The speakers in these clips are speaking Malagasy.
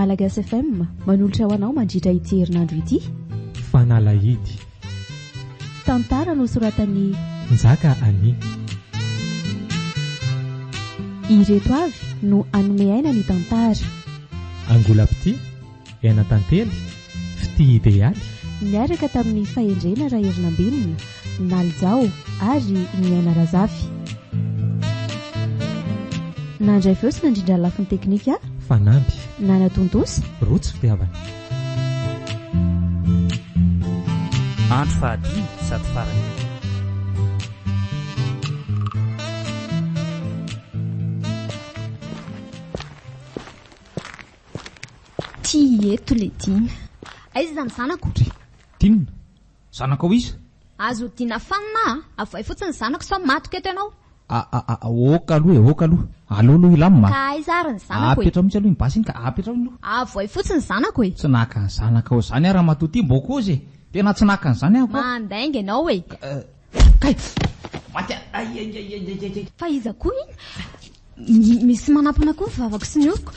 Malagasy FM manolotra ho anao mandritra ity herinandro ity. Fanalahidy. Tantara nosoratan'ny Nzaka Ani. Ireto avy no anome aina ny tantara. Angolapity, Aina Tantely, Fity Idealy. Niaraka tamin'ny fahendrena Raherinambelona, Naljao ary ny Aina Razafy. Nandray feo sy nandrindra lafiny teknika Fanamby. Nanatontosa Rotsy fitiavana. Andro fahadimy sady farany. Ty eto le dimy. Aiza izany zanako? Tinona? Zanako ao iza? Azo dina fanina avay fotsiny zanako sa matoka eto ianao. Oka aloha. Aloha ilamina. Ka aiza ary ny zanako? Apetra mitsy aloha ny basiny ka apetra aloha. Avay fotsiny zanako e. Tsy naka ny zanaka ao zany raha matoty mbokozy. Tena tsy naka ny zany ako. Mandainga ianao e. Kay. Maty. Fa iza koa iny? Misy manampana koa ny vavako sy ny oko.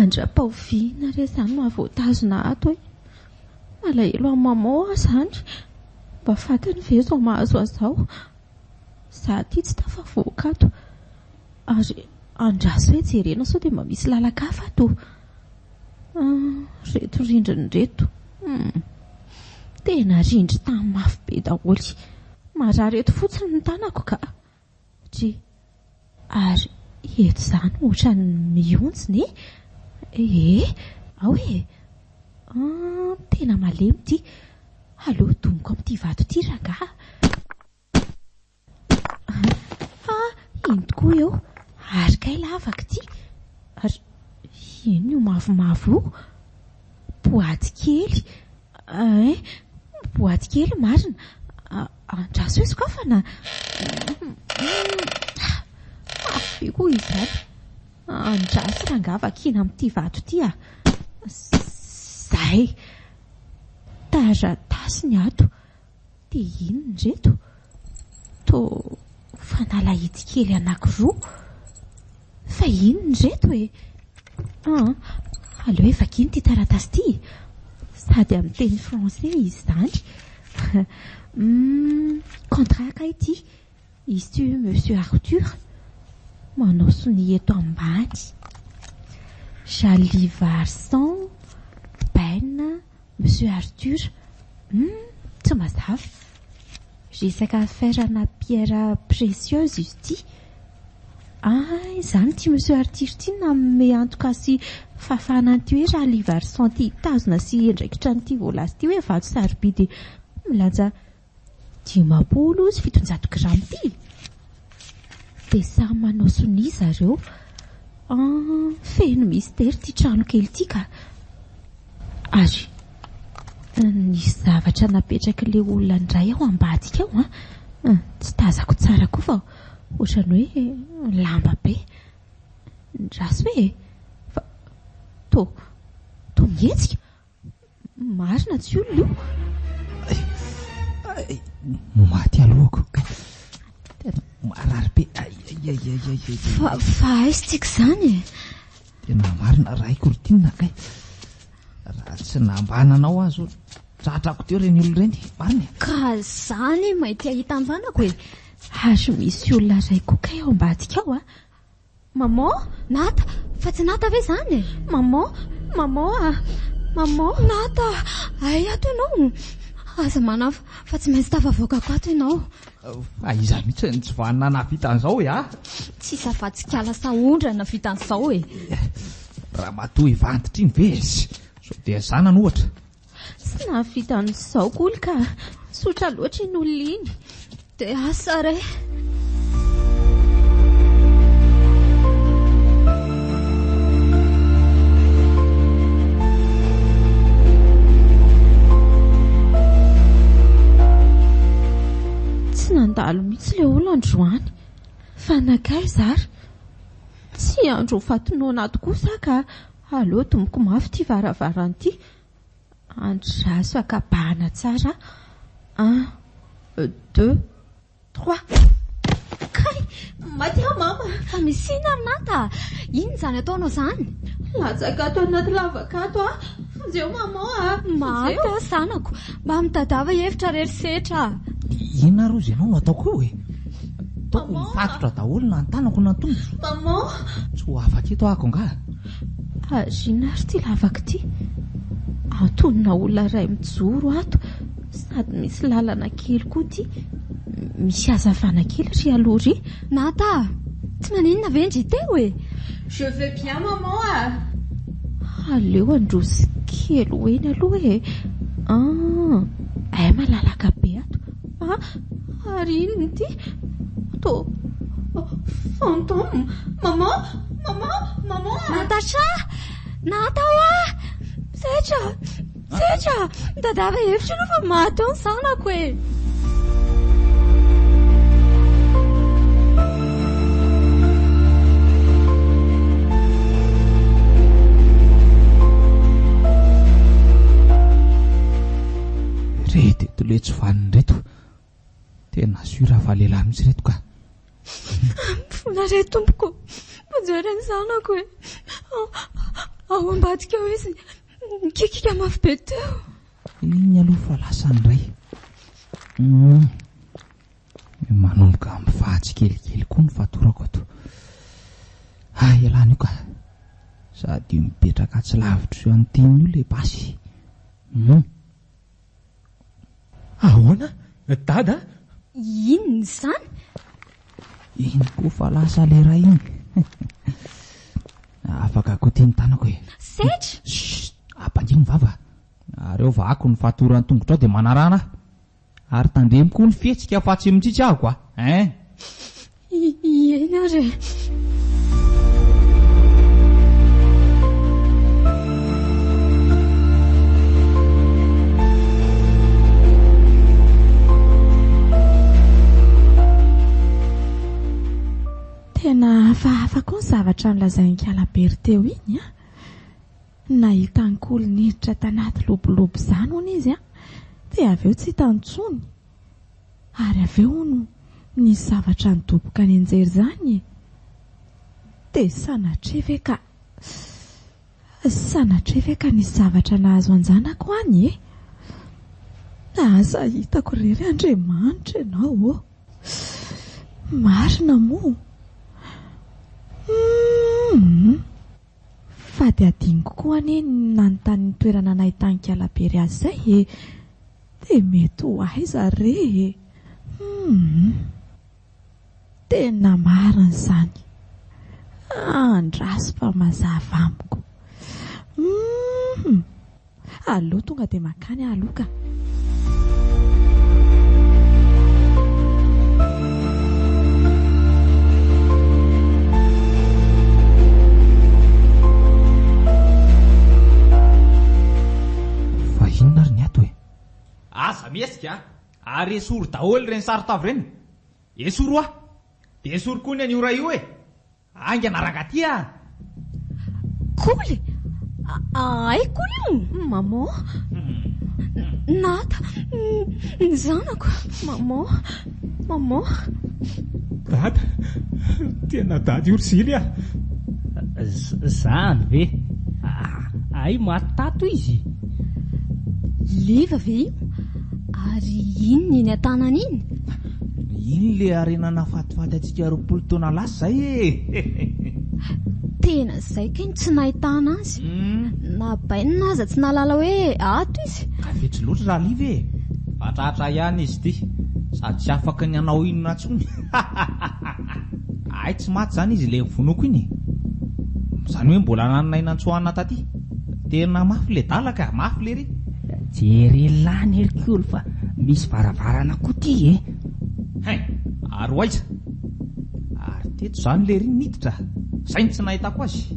Andra-paoviana re zany mahavoatazona ato e. Malahelo amin'ny maman zany. Mba fatany ve zao mahazo azao. Za ty tsy tafavoaka ato. Ary andraso hoe jerena sao dia mba misy lalakafa ato. Reto rindriny reto. Tena rindry tany mafy be daholy. Marareto fotsiny ny tanako ka. Ary eto zany ohatrany miontsiny ao e. Tena malemy ty. Aloha domiko amin'ity vato ty rangaha. Ino tokoa eo? Ary kay lavaka ty. Ary ino io mavomavo io? Boaty kely. Boaty kely marina. Andraso hoe sokafana. Mafy koa izany. Andraso rangava kina amin'ity vato ty a. Zay. Taratasiny ato. Dia inona reto? To fanalahidy kely anankiroa. Fa inona reto e? Aleo efa kiny ty taratasy ty. Sady amin'ny teny français izy zany. Contrat kay ty. Izy Monsieur Arthur. Manao soni eto ambany. Jali Varsan, peine, Monsieur Arthur. Tsy mazava. Resaka aferana pierre précieuse izy ty. Izany ty Monsieur Arthur ty nanome antoka sy fafana ty hoe Jali Varsan ty tazona sy endraikitra n'ity volasy ty hoe vato sarobidy milanja 500 sy 700 gramy ty. Dia samy manao soni zareo. Feno mystère ty trano kely ty ka. Ary nisy zavatra napetraka le olona ndray ao ambadika ao. Tsy tazako tsara koa fa ohatrany hoe lamba be. Ndraso hoe fa to mihetsika. Marina tsy olona io. Maty alohako. Marary be. Fa aisytsika zany e. Tena marina raha ikortinina kay. Raha tsy nambananao azo tratrako teo reny olona reny. Marina. Ka zany mahity ahita ny vanako e. Ary misy olona ray koa kay ao ambadika ao a. Maman? Nata, fa tsy Nata ve zany e? Maman? Nata, ay ato ianao. Aza manafa, fa tsy maintsy tafavoaka ko ato ianao. Iza mihitsy ny tsy vanina navita an'izao e Tsy safatsykala saondrana vita an'izao e. Raha matoa ivantitra iny vezy. So dia zanana ohatra. Tsy navita an'izao koly ka sotra loatra iny olona iny. Dia asa re. Tsy nandalo mihitsy le olona androany. Fa nakay zary. tsy andro fatinoana tokosa ka aleo tomboko mafy ty varavarana ty. Andraso akabahana tsara. 1, 2, 3. Kay, maty mama. Fa misina Renata. Ino zany ataonao zany? Latsakato anaty lavakato a. Fizeo mama. Maty zanako. Mba mitadava hevitra rehetra. Inona rozy ianao no ataoko io e? Taoko mifatotra daholo na antanako na tongotra. Mama. Tsy ho afaka eto ako nga. Azina ary ty lavaka ty. Atonina olona ray mijoro ato. Sady misy lalana kely koa ty. Misy hazavana kely ry aloha ry. Nata, tsy maninona vendry teo e? Je vais bien maman. Aleo androzy kely hoeny aloha e. Ay malalaka be ato. Ary inona ty? To fantôme. Maman. Natasha! Natawa! Seja! Dadava hevitra no fa maty ao ny zanako e. Reto eto le tsy vaniny reto. Tena sura fa lehilahy mihitsy reto ka. Mifona re tompoko. Majery ny zanako e. Ao ambadika ao izy mikikika mafy be teo. Iny aloha fa lasany ray. Manomboka amin'ny fahatsikelikely koa ny fatorako ato. Ialana io ka. Sady mipetraka tsy lavitra eo amin'ny tiny io le basy. Ahoana? Dada? Inona izany? Iny koa fa lasa le ray iny. Afaka koa tiany tanako e. Setra? Ampandiny vava. Areo vaako ny fatorany tongotra ao dia manarana. Ary tandremiko ny fihetsika fa tsy mitsitsy ahako Eny ary. Tena hafahafa koa ny zavatra nolazain-Kalabery teo iny nahita ny koloniditra tanaty lobolobo izany hono izy dia avy eo tsy hitantsony ary avy eo no nisy zavatra nidoboka ny anjery izany dia sanatreve ka nisy zavatra nahazo anjanako any asa hitako rery Andriamanitra ianao marina moa. Fa dia adiniko koa anie nanontany ny toerana nahitany Kalabery azy izay dia mety ho aiza re. Tena marina izany. Andraso fa mazava amiko. Allo tonga dia makany aloka. Aza miesika ary esory daholo reny sarotavy reny. Esoro dia esoro koa ny any ora io angana rangaty Koly? Ay koly io? Maman. Nata, ny zanako. Maman. Dada, tena dady orsily Zany ve? Ay matato izy. Leva ve io? Ary inona iny an-tanany iny? Iny le arenana fatifaty atsika 20 taona lasa izay Tena izay kay tsy nahitana azy. Nabainina aza tsy nalala hoe ato izy. Kafetsy loatra raha liva fatratra ihany izy ty. Sady tsy afaka ny anao inona tsony. Ay tsy maty zany izy le vonoko iny. Zany hoe mbola nanana inantsoana taty. Tena mafy le dalaka, mafy le ry. Jery lany Hercule fa misy varavarana koa ty Ary aiza? Ary teto zany le ry niditra. Zay tsy nahitako azy.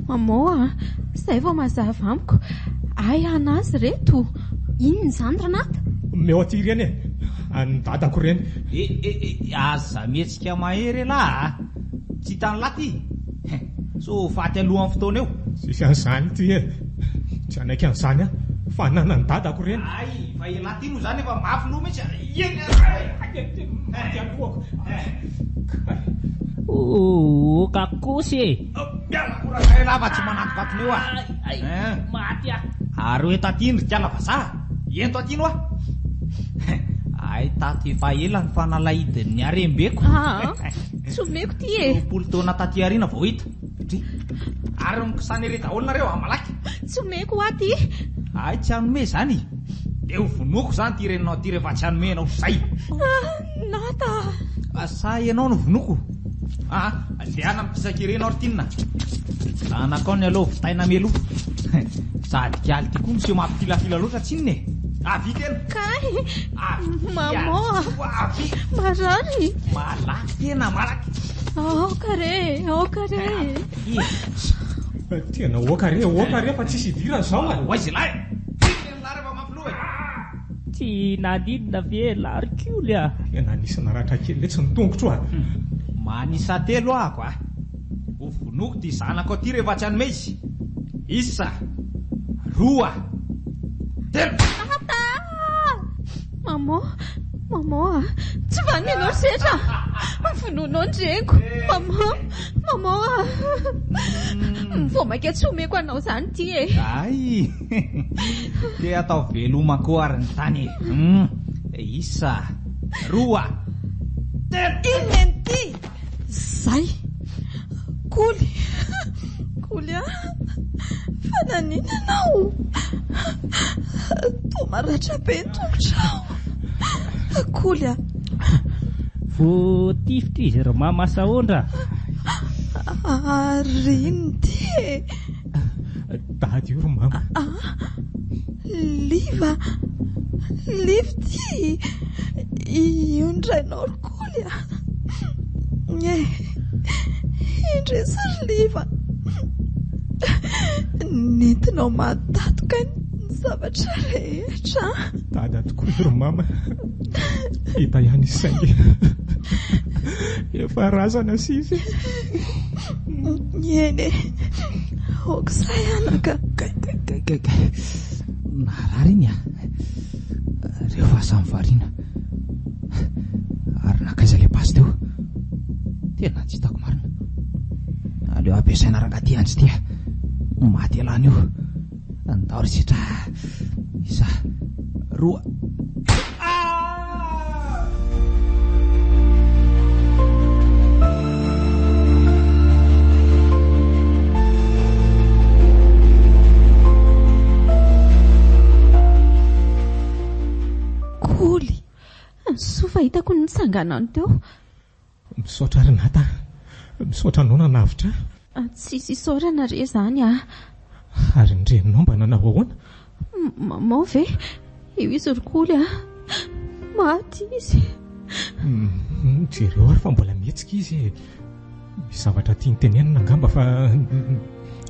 Maman izay vao mazava amiko. Ay anazy reto. Inona izany Renata? Meo aty ireny any dadako ireny. Aza mihetsika mahery lahy. Tsy hitany laty. so faty alohan'ny fotoana eo sisy an'izany ty e tsy anaiky an'izany a fa nana ny dadako reny ay fa elaty no zany efa mafy lo mihitsy eny kakosy e mialakorakay lava tsy manatokatony eo maty a ary hoe tatindry tiala vazaha ento atino a ay taty efa ela ny fanalahidin'ny arembeko tsy omeko ty e 20 taona taty arina vao hita ary mikisany ere daholonareo amalaky tsy omeko aty ay tsy anome zany de ho vonoko zany ty reninao ty rehefa tsy anomenao zay nata asa ianao no vonoko andeana mipisakirenao rytinina anakao ny aloha vitaina melo sady kaly ty koa miseo mampifilafila loatra tsinony e avy tena kay mamoa marary malaky tena malaky aoka re tena oaka re fa tsisy idirany zao a oaizy lahy lareva mampilo e tsy nadinina ve larikioly a tena anisana ratra kely le tsy nitongotro a manisa telo ahako a ho vonoko ty zanako ty rehefa tsy anome izy isa 2 telo mamoa tsy vaninao setra vononao ndreko mamoa mivomaka tsy omeko anao zany ty e ay te atao velomako ary ny tany isa 2 telo ineny ty zay koly a fa naninanao tomaratra be ny tongotrao koly a voatifitra izy ry mamasaondra riny ty dady io ry mama liva ty iondrainao ry koly a indresy ry liva nentinao matatoka ny zavatra rehetra dada tokoa ry mama hita ihany isaingy efa razana sisy eny okizay anaka narary iny a rehefa samy variana ary nakaiza le basy teo tena tsy hitako marina aleo ampiasaina rangaty antsy tya maty alany io andao ry sitra isa 2 koly sofa hitako ny tsanganano teo misaotra ry nata misaotra anao nanavitra tsisy isaorana re zany a ary ny reninao mba nanao ahoana mamao ve io izy ry koly a maty izy jereo ary fa mbola mihetsika izy misy zavatra tia nytenenina angamba fa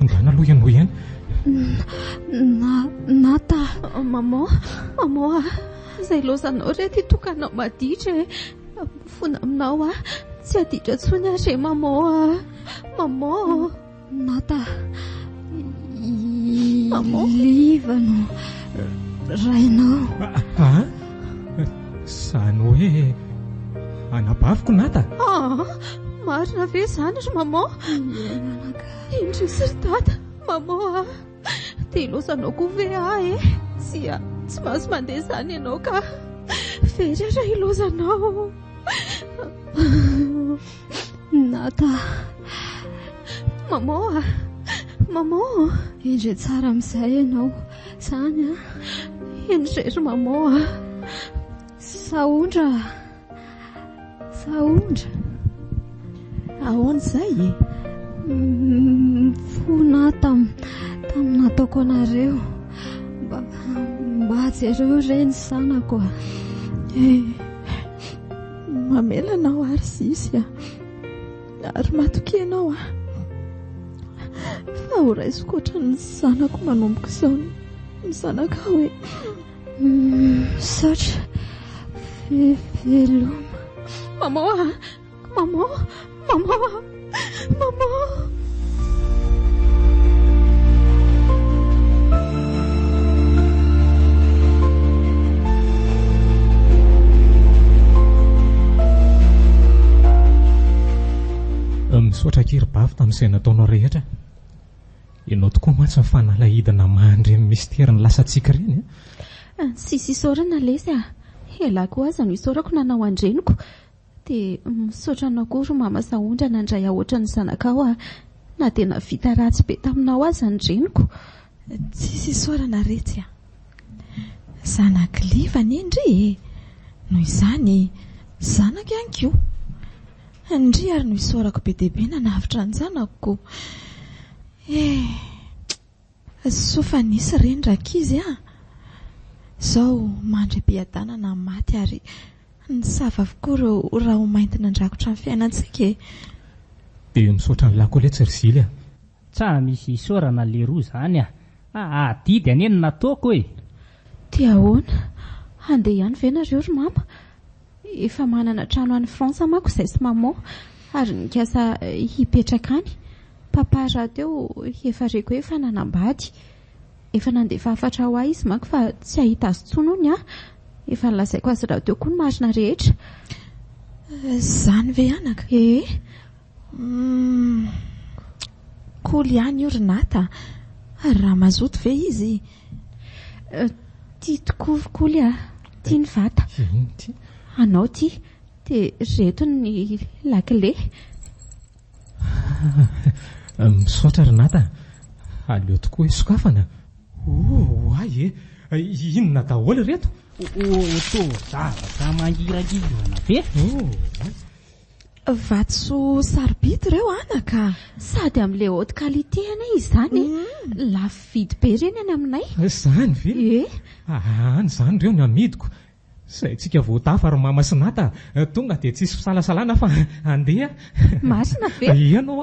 ndana aloha ianao ihany nata mamao a izay lozanao re ty tokanao maditra e fona aminao a tsy aditra tsony are mamao nata mamao livano rainao zany hoe anabaviko nata marina ve zany ry mamao indrisy ry dada mamao a dia lozanao koa ve tsy mahazo mandeha zany ianao ka very ara ilozanao nata mamao indre tsara amin'izay ianao zany a indrery mamao a saondra ahoana zay fona taminataoko anareo mba jereo reny sanako mamelanao ary sisy ary matoky ianao fa ho raisiko oatra ny zanako manomboka izao ny zanaka hoe saotra veloma mamao trakiry-bavy tamin'izay nataonao rehetra. Ianao tokoa mantsy mifanalahidana mandry amin'ny mistera ny lasantsika ireny. Sisy isaorana lesy elako aza no isaorako nanao andreniko dia misaotra anao koa mama sahondrana indray ahoatra ny zanakao na tena vita ratsy be taminao aza andreniko. Tsisy isaorana retsy zanak'livana indry noho izany zanaka ihany koa indry ary no isaorako be dia be nanavitra ny zanako. Sofa nisy reny rakizy zao mandry be adanana maty ary ny sava avokoa ireo raha ho maintina andrakotra ny fiainantsika. Dia misaotra ny lako ilay Tsirzily Tsa misy isaorana le roa zany adidy aneny nataoko e. Dia ahoana andeha ihany ve nareo ry mama? Efa manana trano any Fransa manko izay sy maman ary nikasa hipetraka any. Papa raha teo efa reko hoe efa nanambady. Efa nandefa afatra ho ahy izy manko fa tsy ahita azy tsony ony efa nolazaiko azy raha teo koa ny marina rehetra. Zany ve anaka? Koly ihany io Renata ary raha mazoto ve izy? Tia tokoa koly tia ny vata. Anao tia dia reto ny lakile. Misaotra Renata, aleo tokoa hoe sokafana. Inona daholo reto? Zavatra mangirangirana be. Vatso saribito ireo anaka. Sady amin'ilay haute qualité izy izany. Lafo vidy be ireny any aminay. Izany ve? Izany ireo ny amidiko. Izay tsika voatafa ary mama sy Nata tonga dia tsisy fisalasalana fa andeha. Masina ve? Ianao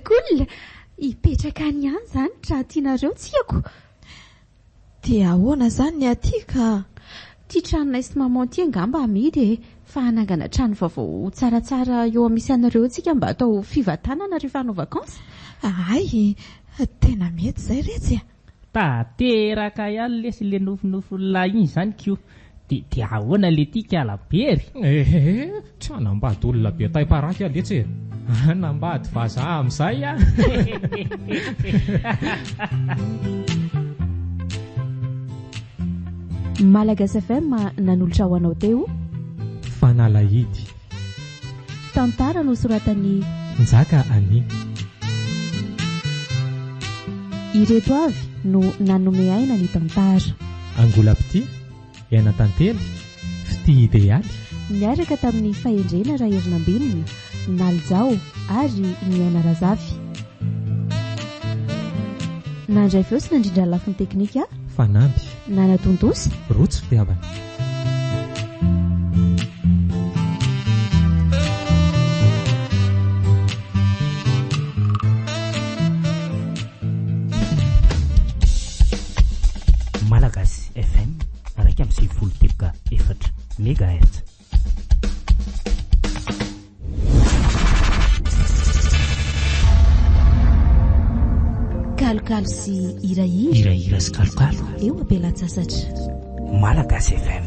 cool. Hipetraka any ihany izany raha tianareo tiako. Dia ahoana izany ny atiaka? Tia tranonay sy maman tia angamba amidy fa hanangana trano vaovao tsaratsara eo misy anareo tsika mba atao fivatanana rehefa hanao vakansa. Ay, tena mety izay retsy. Tanteraka ihany lesy le nofinofin-lahy iny izany kio. Dia ahoana le tika alabery? Tranambady olona be tay-paraky aletsy. Nambady vazaha amin'izay Malagasy FM nanolotra ho anao teo Fanalahidy. Tantara nosoratan'ny Nzaka Ani. Ireto avy no nanome aina ny tantara. Angolapity, Aina Tantely, Fity Idealy. Niaraka tamin'ny fahendrena Raerinambelona, Naljao ary ny Aina Razafy. Nandray feo sy nandrindra lafiny teknika Fanamby. Nanatontosi Rotsy fitiavana. Malagasy FM 107.4 MHz. Kalokalo sy hirahira Hirahira sy kalokalo eo ampelantsasatra. Malagasy FM